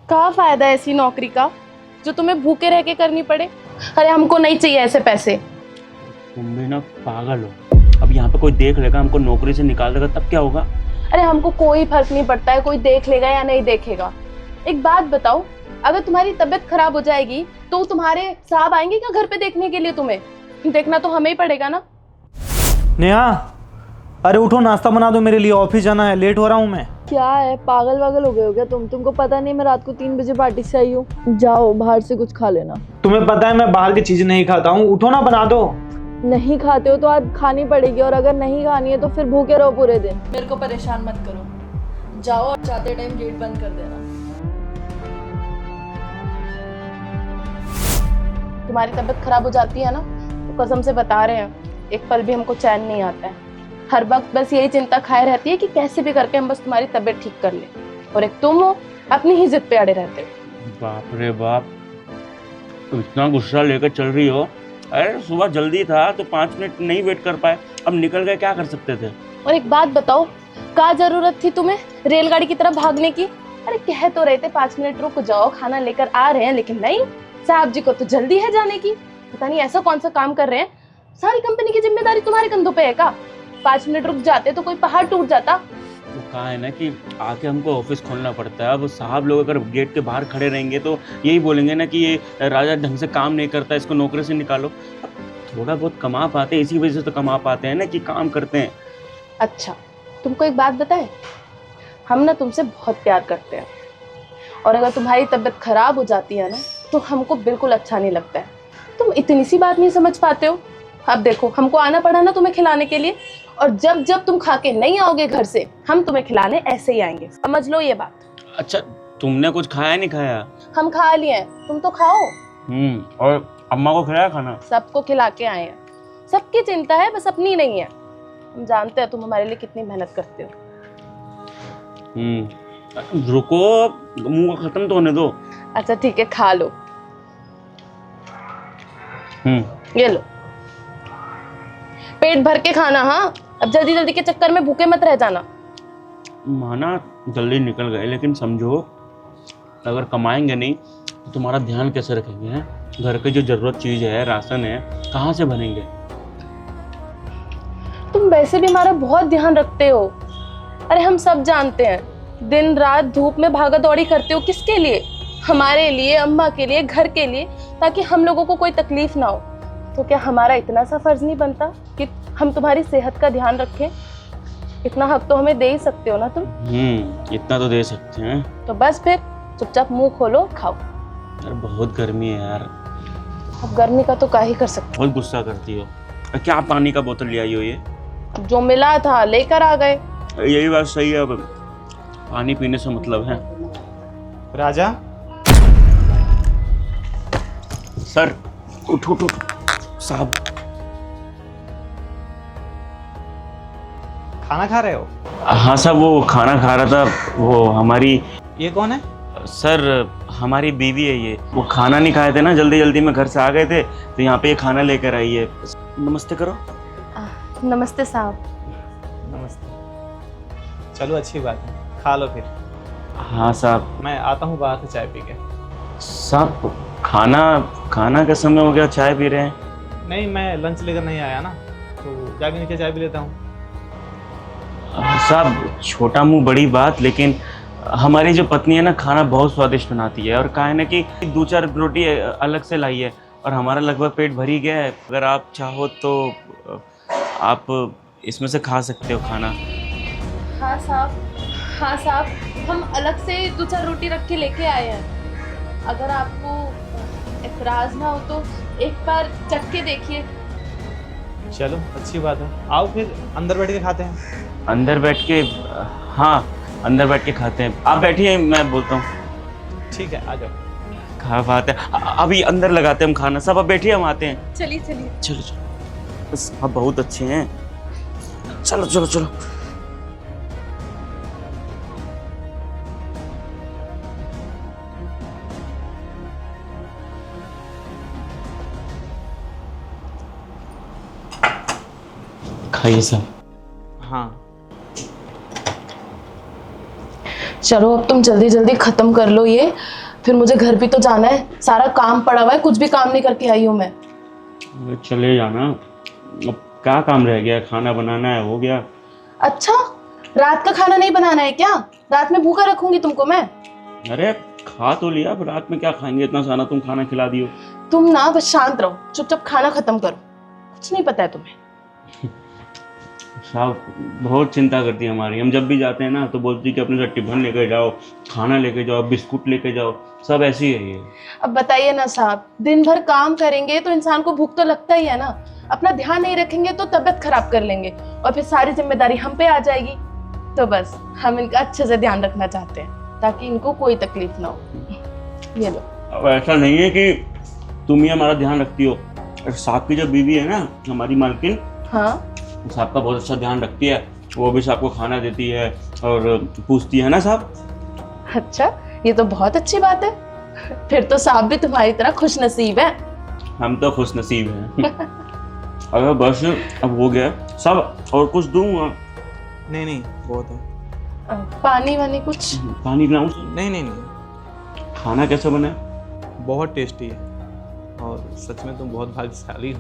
क्या फायदा है ऐसी नौकरी का जो तुम्हें भूखे रह के करनी पड़े। अरे हमको नहीं चाहिए ऐसे पैसे। तुम भी ना पागल हो। अब यहाँ पे कोई देख लेगा, हमको नौकरी से निकाल देगा, तब क्या होगा? अरे हमको कोई फर्क नहीं पड़ता है कोई देख लेगा या नहीं देखेगा। एक बात बताओ, अगर तुम्हारी तबीयत खराब हो जाएगी तो तुम्हारे साहब आएंगे क्या घर पे देखने के लिए? तुम्हें देखना तो हमें ही पड़ेगा ना। नेहा, अरे उठो, नाश्ता बना दो मेरे लिए, ऑफिस जाना है, लेट हो रहा हूँ मैं। क्या है, पागल वागल हो गए हो क्या तुमको पता नहीं मैं रात को 3 बजे पार्टी से आई हूँ। जाओ बाहर से कुछ खा लेना। तुम्हें पता है मैं बाहर की चीज नहीं खाता हूँ, उठो ना, बना दो। नहीं खाते हो तो आज खानी पड़ेगी, और अगर नहीं खानी है तो फिर भूखे रहो पूरे दिन। मेरे को परेशान मत करो, जाओ और जाते टाइम गेट बंद कर देना। तुम्हारी तबीयत खराब हो जाती है ना तो कसम से बता रहे हैं, एक पल भी हमको चैन नहीं आता है। हर वक्त बस यही चिंता खाए रहती है कि कैसे भी करके हम बस तुम्हारी तबीयत ठीक कर ले, और एक तुम हो अपनी ही जिद पे अड़े रहते हो। बाप रे बाप, इतना गुस्सा लेकर चल रही हो। अरे सुबह जल्दी था तो 5 मिनट नहीं वेट कर पाए, अब निकल गए, क्या कर सकते थे? और एक बात बताओ, क्या जरूरत थी तुम्हें रेलगाड़ी की तरफ भागने की? अरे कह तो रहे थे 5 मिनट रुक जाओ, खाना लेकर आ रहे हैं, लेकिन नहीं, साहब जी को तो जल्दी है जाने की। पता नहीं ऐसा कौन सा काम कर रहे हैं। सारी कंपनी की जिम्मेदारी तुम्हारे कंधों पे है का? 5 मिनट रुक जाते तो कोई पहाड़ टूट जाता। वो कहा है ना कि आके हमको ऑफिस खोलना पड़ता है। अब साहब लोग अगर गेट के बाहर खड़े रहेंगे तो यही बोलेंगे ना कि ये राजा ढंग से काम नहीं करता, इसको नौकरी से निकालो। अब थोड़ा बहुत कमा पाते हैं, इसी वजह से तो कमा पाते हैं ना कि काम करते हैं। अच्छा, तुमको एक बात बताएं, हम ना तुमसे बहुत प्यार करते हैं, और अगर तुम्हारी तबीयत खराब हो जाती है ना तो हमको बिल्कुल अच्छा नहीं लगता है। तुम इतनी सी बात नहीं समझ पाते हो। अब देखो, हमको आना पड़ा ना तुम्हें खिलाने के लिए, और जब जब तुम खा के नहीं आओगे घर से, हम तुम्हें खिलाने ऐसे ही आएंगे, समझ लो ये बात। अच्छा, तुमने कुछ खाया नहीं खाया? हम खा लिए हैं, तुम तो खाओ। और अम्मा को खिलाया खाना? सबको खिला के आए हैं। सबकी चिंता है, बस अपनी नहीं है। हम जानते हैं तुम हमारे लिए कितनी मेहनत करते हो। रुको, मुंह को खत्म तो होने दो। अच्छा ठीक है, खा लो। ये लो, पेट भर के खाना। हाँ, अब जल्दी जल्दी के चक्कर में भूखे मत रह जाना। माना जल्दी निकल गए, लेकिन समझो अगर कमाएंगे नहीं तो तुम्हारा ध्यान कैसे रखेंगे? हैं? घर की जो जरूरत चीज है, राशन है, कहाँ से बनेंगे? तुम वैसे भी हमारा बहुत ध्यान रखते हो। अरे हम सब जानते हैं, दिन रात धूप में भागा दौड़ी करते हो, किसके लिए? हमारे लिए, अम्मा के लिए, घर के लिए, ताकि हम लोगों को कोई तकलीफ ना हो। तो क्या हमारा इतना सा फर्ज नहीं बनता कि हम तुम्हारी सेहत का ध्यान रखें? इतना हक तो हमें दे ही सकते हो ना तुम। इतना तो दे सकते हैं। तो बस फिर चुपचाप मुंह खोलो, खाओ। यार बहुत गर्मी है यार। अब गर्मी का तो क्या ही कर सकते बहुत गुस्सा करती हो। क्या पानी का बोतल ले आई हो? ये हो, जो मिला था लेकर आ गए। यही बात सही है, अब पानी पीने से मतलब है। राजा, सर उठ उठ उठ। साहब खाना खा रहे हो? हाँ साहब, वो खाना खा रहा था। वो हमारी, ये कौन है? सर हमारी बीवी है ये। वो खाना नहीं खाए थे ना, जल्दी जल्दी में घर से आ गए थे, तो यहाँ पे ये खाना लेकर आई है। नमस्ते करो। नमस्ते साहब। नमस्ते। चलो अच्छी बात है, खा लो फिर। हाँ साहब। मैं आता हूँ बाहर से चाय पी के। साहब खाना का समय हो गया, चाय पी रहे हैं? नहीं, मैं लंच लेकर नहीं आया ना, तो जाके नीचे चाय पी लेता हूँ। साहब छोटा मुंह बड़ी बात, लेकिन हमारी जो पत्नी है ना, खाना बहुत स्वादिष्ट बनाती है, और कहा है ना कि 2-4 रोटी अलग से लाई है, और हमारा लगभग पेट भर ही गया है। अगर आप चाहो तो आप इसमें से खा सकते हो खाना। हाँ साहब, हम अलग से 2-4 रोटी रख के लेके आए हैं। अगर आपको एतराज ना हो तो एक बार चख के देखिए। चलो अच्छी बात है, आओ फिर अंदर बैठ के खाते हैं। अंदर बैठ के? हाँ, अंदर बैठ के खाते हैं। आप बैठिए, मैं बोलता हूँ। ठीक है, आ जाओ। खा बात है, अभी अंदर लगाते हैं हम खाना। सब आप बैठिए, हम आते हैं। चलिए। चलो चलो, बस आप बहुत अच्छे हैं। चलो चलो चलो। खाइए साहब। हाँ। चलो अब तुम जल्दी जल्दी खत्म कर लो ये, फिर मुझे घर भी तो जाना है, सारा काम पड़ा हुआ है, कुछ भी काम नहीं करके आई हूँ मैं। चले जाना, अब क्या काम रह गया, खाना बनाना है, हो गया। अच्छा, रात का खाना नहीं बनाना है क्या? रात में भूखा रखूंगी तुमको मैं। अरे खा तो लिया, अब रात में क्या खाएंगे, इतना सारा तुम खाना खिला दियो। तुम ना बस शांत रहो, चुपचाप खाना खत्म करो, कुछ नहीं पता है तुम्हें। साहब बहुत चिंता करती है हमारी, हम जब भी जाते हैं ना तो बोलती है कि अपने साथ टिफिन लेके जाओ, खाना लेके जाओ, बिस्कुट लेके जाओ, सब ऐसे ही है ये। अब बताइए ना साहब, दिन भर काम करेंगे तो इंसान को भूख तो लगता ही है ना, अपना ध्यान नहीं रखेंगे तो तबीयत खराब कर लेंगे और फिर सारी जिम्मेदारी हम पे आ जाएगी। तो बस हम इनका अच्छे से ध्यान रखना चाहते हैं ताकि इनको कोई तकलीफ ना हो। ये लो। अब ऐसा नहीं है कि तुम ही हमारा ध्यान रखती हो, साहब की जो बीवी है ना हमारी मालकिन, हाँ साहब का बहुत अच्छा ध्यान रखती है, वो भी साहब को खाना देती है और पूछती है ना साहब। अच्छा, ये तो बहुत अच्छी बात है, फिर तो साहब भी तुम्हारी तरह खुश नसीब है। हम तो खुश नसीब हैं। अगर बस अब हो गया सब, और कुछ दूंगा? नहीं नहीं बहुत है। पानी वानी कुछ? पानी पिलाऊं? नहीं नहीं नहीं, खाना कैसा बना है? बहुत टेस्टी है और सच में तुम बहुत भाग्यशाली हो,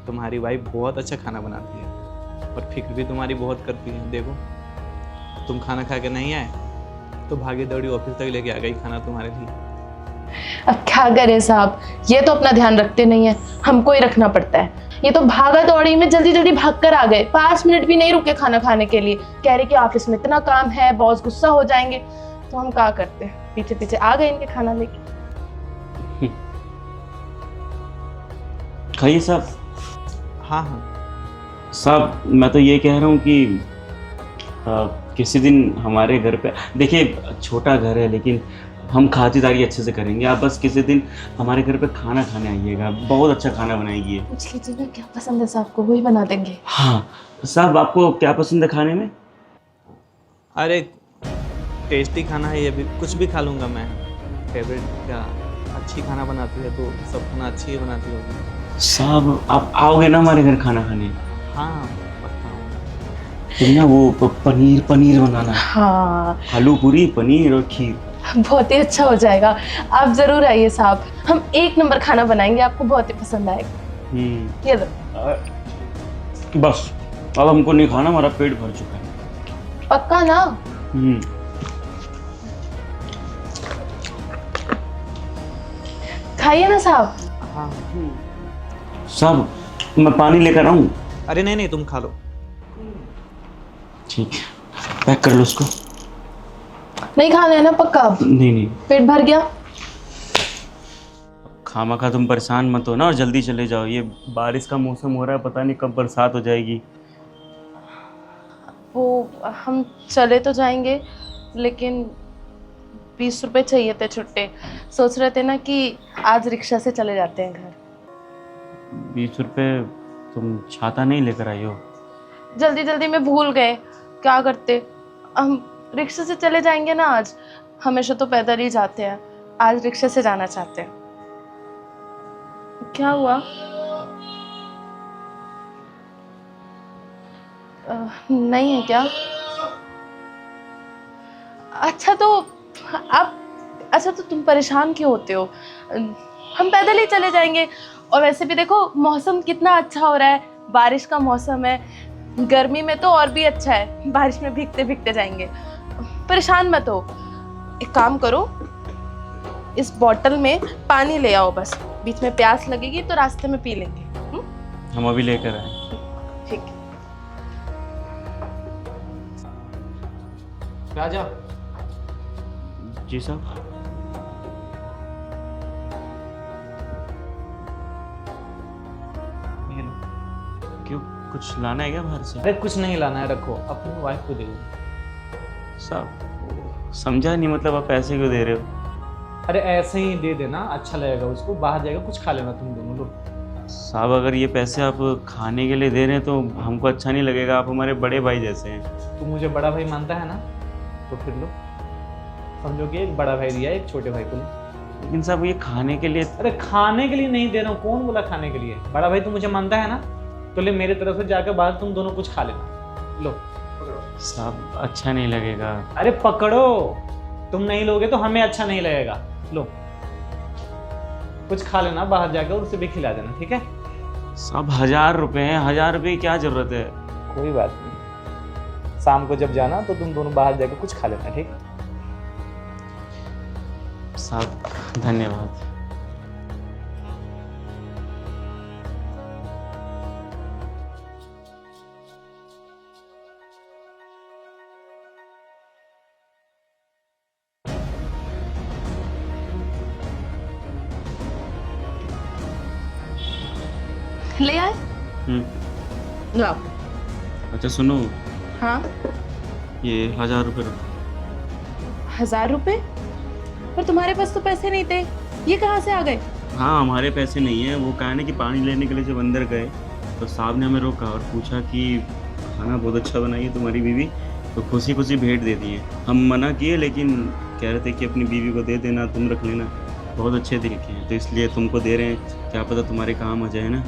तुम्हारी वाइफ बहुत अच्छा खाना बनाती है और फिक्र भी तुम्हारी बहुत करती है। देखो तुम खाना खा के नहीं आए तो भागी दौड़ी ऑफिस तक लेके आ गई खाना तुम्हारे लिए। अब क्या करें साहब, ये तो अपना ध्यान रखते नहीं है, हमको ही रखना पड़ता है। ये तो भागा दौड़ी में जल्दी जल्दी भाग कर आ गए, 5 मिनट भी नहीं रुके खाना खाने के लिए, कह रहे कि ऑफिस में इतना काम है, बॉस गुस्सा हो जाएंगे। तो हम क्या करते हैं, पीछे पीछे आ गए इनके खाना लेके। खाइए साहब। हाँ हाँ साहब मैं तो ये कह रहा हूँ कि किसी दिन हमारे घर पे, देखिए छोटा घर है लेकिन हम खातिरदारी अच्छे से करेंगे, आप बस किसी दिन हमारे घर पे खाना खाने आइएगा, बहुत अच्छा खाना बनाएगी ये। पूछ लीजिए ना क्या पसंद है साहब को, वही बना देंगे। हाँ साहब, आपको क्या पसंद है खाने में? अरे टेस्टी खाना है ये भी, कुछ भी खा लूँगा मैं। फेवरेट क्या, अच्छी खाना बनाती है तो सब खाना अच्छी ही बनाती होगी। साहब आप आओगे ना हमारे घर खाना खाने? हाँ पक्का हूँ। तुम ना वो पनीर बनाना, हाँ आलू पूरी, पनीर और खीर, बहुत ही अच्छा हो जाएगा। आप जरूर आइए साहब, हम 1 नंबर खाना बनाएंगे, आपको बहुत ही पसंद आएगा। ये लो। बस अब हमको नहीं खाना, हमारा पेट भर चुका है। पक्का ना? खाइए ना साहब। हाँ साहब मैं पानी लेकर आऊं? अरे नहीं नहीं तुम खा लो। ठीक है, पैक कर लो उसको। नहीं खाना है ना पक्का? नहीं नहीं, पेट भर गया? खामखा तुम परेशान मत हो ना और जल्दी चले जाओ, ये बारिश का मौसम हो रहा है, पता नहीं कब बरसात हो जाएगी। वो हम चले तो जाएंगे लेकिन 20 रुपए चाहिए थे छुट्टे, सोच रहे थे ना कि आज रिक्शा से चले जाते हैं घर। 20 रुपये? तुम छाता नहीं लेकर आई हो? जल्दी जल्दी में भूल गए, क्या करते, हम रिक्शा से चले जाएंगे ना आज, हमेशा तो पैदल ही जाते हैं, आज रिक्शा से जाना चाहते हैं। क्या हुआ? नहीं है क्या? अच्छा तो आप, अच्छा तो तुम परेशान क्यों होते हो, हम पैदल ही चले जाएंगे। और वैसे भी देखो मौसम कितना अच्छा हो रहा है, बारिश का मौसम है, गर्मी में तो और भी अच्छा है, बारिश में भीगते भीगते जाएंगे। परेशान मत हो, एक काम करो, इस बोतल में पानी ले आओ, बस बीच में प्यास लगेगी तो रास्ते में पी लेंगे। हम अभी लेकर आए। ठीक है। राजा। जी साहब। क्यों, कुछ लाना है क्या बाहर से? अरे कुछ नहीं लाना है, रखो, अपनी वाइफ को दे दो। साहब समझा नहीं, मतलब आप पैसे क्यों दे रहे हो? अरे ऐसे ही दे देना, अच्छा लगेगा उसको, बाहर जाएगा कुछ खा लेना तुम दोनों लोग। साहब अगर ये पैसे आप खाने के लिए दे रहे हैं तो हमको अच्छा नहीं लगेगा, आप हमारे बड़े भाई जैसे हैं। तू मुझे बड़ा भाई मानता है ना, तो फिर लो, समझो कि एक बड़ा भाई दिया एक छोटे भाई को। लेकिन साहब ये खाने के लिए। अरे खाने के लिए नहीं दे रहा हूँ, कौन बोला खाने के लिए? बड़ा भाई तू मुझे मानता है ना, तो ले मेरे तरफ से जाकर बाहर तुम दोनों कुछ खा लेना। लो साहब अच्छा नहीं लगेगा। अरे पकड़ो, तुम नहीं लोगे तो हमें अच्छा नहीं लगेगा। लो कुछ खा लेना बाहर जाकर और उसे भी खिला देना, ठीक है? सब 1000 रुपए हैं, 1000 रुपए की क्या जरूरत है? कोई बात नहीं, शाम को जब जाना तो तुम दोनों बाहर जाकर कुछ खा लेना, ठीक है? साहब धन्यवाद। ले आए? लाओ। अच्छा सुनो, हाँ, ये 1000 रुपए रखो। 1000 रुपए? पर तुम्हारे पास तो पैसे नहीं थे, ये कहाँ से आ गए? हाँ हमारे पैसे नहीं है, वो कहा ना कि पानी लेने के लिए जब अंदर गए तो साहब ने हमें रोका और पूछा कि खाना बहुत अच्छा बनाई है तुम्हारी बीवी, तो खुशी खुशी भेंट दे दिए। हम मना किए लेकिन कह रहे थे कि अपनी बीवी को दे देना, तुम रख लेना, बहुत अच्छे दिल के हैं, तो इसलिए तुमको दे रहे हैं, क्या पता तुम्हारे काम आ जाए ना।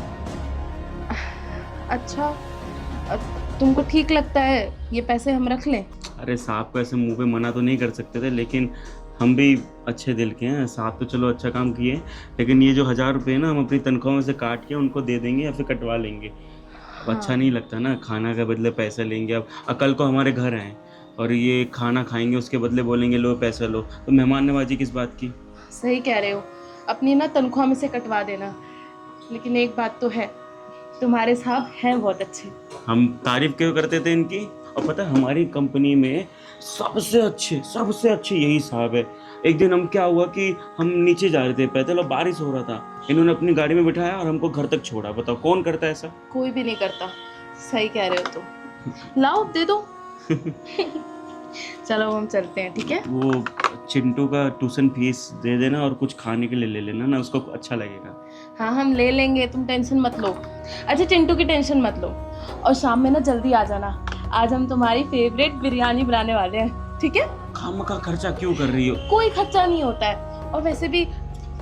अच्छा, तुमको ठीक लगता है ये पैसे हम रख लें? अरे साहब को ऐसे मुंह पे मना तो नहीं कर सकते थे, लेकिन हम भी अच्छे दिल के हैं। साहब तो चलो अच्छा काम किए, लेकिन ये जो 1000 रुपये ना हम अपनी तनख्वाह में से काट के उनको दे देंगे या फिर कटवा लेंगे। अब अच्छा नहीं लगता ना, खाना के बदले पैसा लेंगे। अब कल को हमारे घर आए और ये खाना खाएंगे, उसके बदले बोलेंगे लो पैसा लो, तो मेहमान नवाजी किस बात की? सही कह रहे हो, अपनी ना तनख्वाह में से कटवा देना। लेकिन एक बात तो है, तुम्हारे साहब हैं बहुत अच्छे। हम तारीफ क्यों करते थे इनकी? और पता है हमारी कंपनी में सबसे अच्छे यही साहब है। एक दिन हम क्या हुआ कि हम नीचे जा रहे थे पैदल और बारिश हो रहा था, इन्होंने अपनी गाड़ी में बिठाया और हमको घर तक छोड़ा। बताओ कौन करता है ऐसा? कोई भी नहीं करता। सही कह रहे हो तुम। लाओ दे दो। चलो हम चलते हैं, ठीक है? वो चिंटू का ट्यूशन फीस दे देना और कुछ खाने के लिए ले लेना ना, उसको अच्छा लगेगा। हाँ हम ले लेंगे, तुम टेंशन मत लो। अच्छा चिंटू की टेंशन मत लो, और शाम में ना जल्दी आ जाना, आज हम तुम्हारी फेवरेट बिरयानी बनाने वाले हैं, ठीक है? खामखा खर्चा क्यों कर रही हो? कोई खर्चा नहीं होता है, और वैसे भी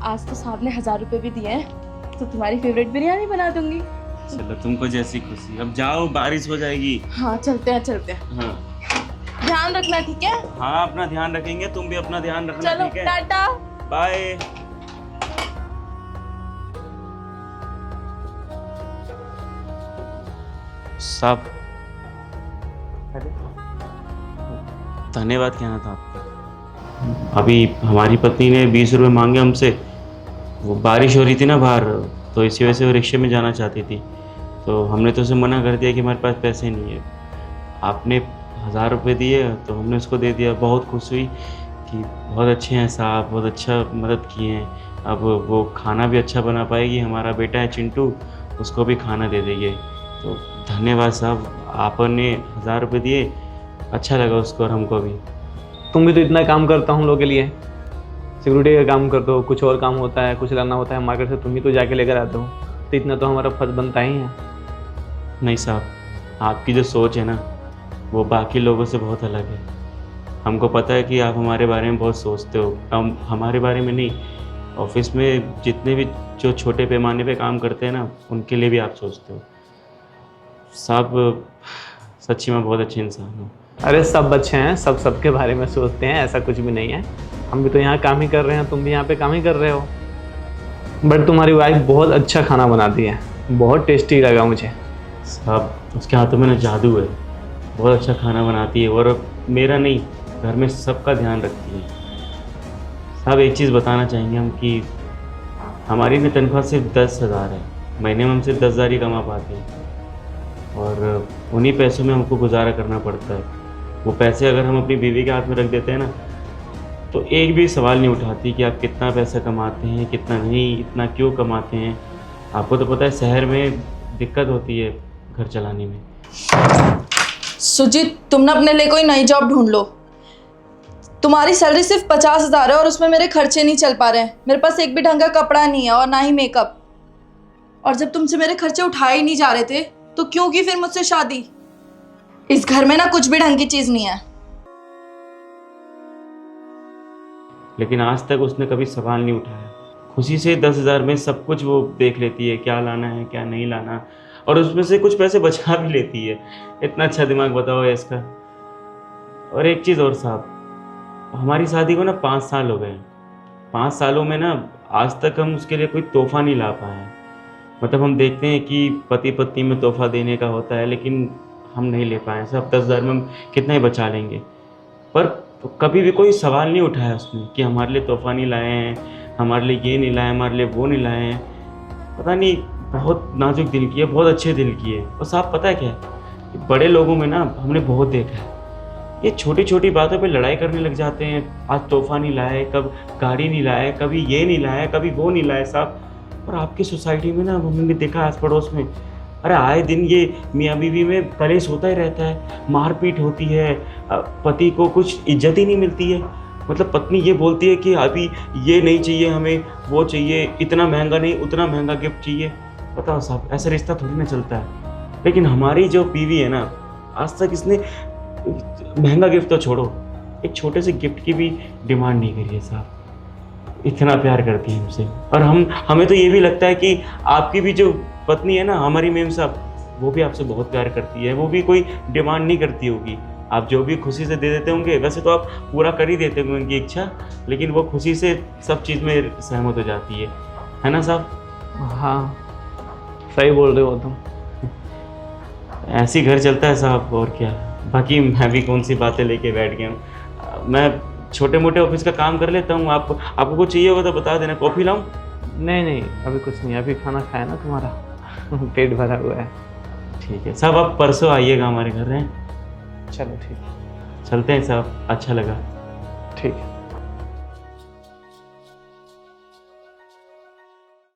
आज तो साहब ने 1000 रुपए भी दिए हैं, तो तुम्हारी फेवरेट बिरयानी बना दूंगी। चलो तुमको जैसी खुशी। अब जाओ, बारिश हो जाएगी। हाँ चलते हैं। हाँ ध्यान रखना, ठीक है? हाँ अपना ध्यान रखेंगे, तुम भी अपना ध्यान रखना, चलो ठीक है? टाटा। बाय। साहब धन्यवाद कहना था आपको। अभी हमारी पत्नी ने 20 रुपये मांगे हमसे, वो बारिश हो रही थी ना बाहर, तो इसी वजह से वो रिक्शे में जाना चाहती थी, तो हमने तो उसे मना कर दिया कि हमारे पास पैसे नहीं है। आपने 1000 रुपये दिए तो हमने उसको दे दिया। बहुत खुश हुई कि बहुत अच्छे हैं साहब, बहुत अच्छा मदद किए हैं। अब वो खाना भी अच्छा बना पाएगी, हमारा बेटा है चिंटू, उसको भी खाना दे देंगे। तो धन्यवाद साहब, आपने 1000 रुपये दिए, अच्छा लगा उसको और हमको भी। तुम भी तो इतना काम करता हूँ हम लोग के लिए, सिक्योरिटी का काम करते हो, कुछ और काम होता है, कुछ लाना होता है मार्केट से, तुम ही तो जाके लेकर आते हो, तो इतना तो हमारा फर्ज बनता ही है। नहीं साहब, आपकी जो सोच है ना वो बाकी लोगों से बहुत अलग है। हमको पता है कि आप हमारे बारे में बहुत सोचते हो, हम हमारे बारे में नहीं, ऑफिस में जितने भी जो छोटे पैमाने पे काम करते हैं ना उनके लिए भी आप सोचते हो। साहब सच्ची में बहुत अच्छे इंसान हो। अरे सब अच्छे हैं, सब सबके बारे में सोचते हैं, ऐसा कुछ भी नहीं है। हम भी तो यहाँ काम ही कर रहे हैं, तुम भी यहाँ पे काम ही कर रहे हो। बट तुम्हारी वाइफ बहुत अच्छा खाना बनाती है, बहुत टेस्टी लगा मुझे। साहब उसके हाथों में ना जादू है, बहुत अच्छा खाना बनाती है और मेरा नहीं, घर में सबका ध्यान रखती है। साहब एक चीज़ बताना चाहेंगे हम कि हमारी ना तनख्वाह सिर्फ 10,000 है, महीने में हम सिर्फ 10,000 ही कमा पाते हैं और उन्हीं पैसों में हमको गुजारा करना पड़ता है। वो पैसे अगर हम अपनी बीवी के हाथ में रख देते हैं ना तो एक भी सवाल नहीं उठाती कि आप कितना पैसा कमाते हैं, कितना नहीं, इतना क्यों कमाते हैं। आपको तो पता है शहर में दिक्कत होती है घर चलाने में। सुजीत, तुम ना अपने लिए कोई नई जॉब ढूंढ लो। तुम्हारी सैलरी सिर्फ 50,000 है और उसमें मेरे खर्चे नहीं चल पा रहे हैं। मेरे पास एक भी ढंग का कपड़ा नहीं है और ना ही मेकअप। और जब तुमसे मेरे खर्चे उठाए ही नहीं जा रहे थे तो क्यों की फिर मुझसे शादी? इस घर में ना कुछ भी ढंग की चीज नहीं है। लेकिन आज तक उसने कभी सवाल नहीं उठाया। खुशी से 10,000 में सब कुछ वो देख लेती है, क्या लाना है क्या नहीं लाना, और उसमें से कुछ पैसे बचा भी लेती है। इतना अच्छा दिमाग बताओ है इसका। और एक चीज़ और साहब, हमारी शादी को ना 5 साल हो गए हैं। 5 सालों में ना आज तक हम उसके लिए कोई तोहफा नहीं ला पाए हैं। मतलब हम देखते हैं कि पति पत्नी में तोहफा देने का होता है, लेकिन हम नहीं ले पाए। सब 10,000 में हम कितना ही बचा लेंगे, पर कभी भी कोई सवाल नहीं उठाया उसने कि हमारे लिए तोहफा नहीं लाए हैं, हमारे लिए ये नहीं लाए, हमारे लिए वो नहीं लाए हैं। पता नहीं, बहुत नाजुक दिल की है, बहुत अच्छे दिल की है। और साहब पता है क्या है, कि बड़े लोगों में ना हमने बहुत देखा है, ये छोटी छोटी बातों पे लड़ाई करने लग जाते हैं। आज तोहफा नहीं लाए, कब गाड़ी नहीं लाए, कभी ये नहीं लाए, कभी वो नहीं लाए साहब। और आपकी सोसाइटी में ना हमने देखा आस पड़ोस में, अरे आए दिन ये मियाँ बीवी में कलेश होता ही रहता है, मारपीट होती है, पति को कुछ इज्जत ही नहीं मिलती है। मतलब पत्नी ये बोलती है कि अभी ये नहीं चाहिए हमें, वो चाहिए, इतना महंगा नहीं, उतना महंगा गिफ्ट चाहिए। बताओ साहब, ऐसा रिश्ता थोड़ी ना चलता है। लेकिन हमारी जो बीवी है ना, आज तक इसने महंगा गिफ्ट तो छोड़ो, एक छोटे से गिफ्ट की भी डिमांड नहीं करी है साहब। इतना प्यार करती है हमसे। और हमें तो ये भी लगता है कि आपकी भी जो पत्नी है ना, हमारी मेम साहब, वो भी आपसे बहुत प्यार करती है। वो भी कोई डिमांड नहीं करती होगी, आप जो भी खुशी से दे देते होंगे। वैसे तो आप पूरा कर ही देते होंगे उनकी इच्छा, लेकिन वो खुशी से सब चीज़ में सहमत हो जाती है ना साहब? हाँ, सही बोल रहे हो तुम। ऐसे ही घर चलता है साहब, और क्या। बाकी मैं भी कौन सी बातें लेके बैठ गया हूँ। मैं छोटे मोटे ऑफिस का काम कर लेता हूँ। आपको कुछ चाहिए होगा तो बता देना, कॉफ़ी लाऊं? नहीं नहीं, अभी कुछ नहीं, अभी खाना खाया ना तुम्हारा, पेट भरा हुआ है। ठीक है साहब, आप परसों आइएगा हमारे घर हैं। चलो ठीक है। चलते हैं साहब, अच्छा लगा। ठीक है।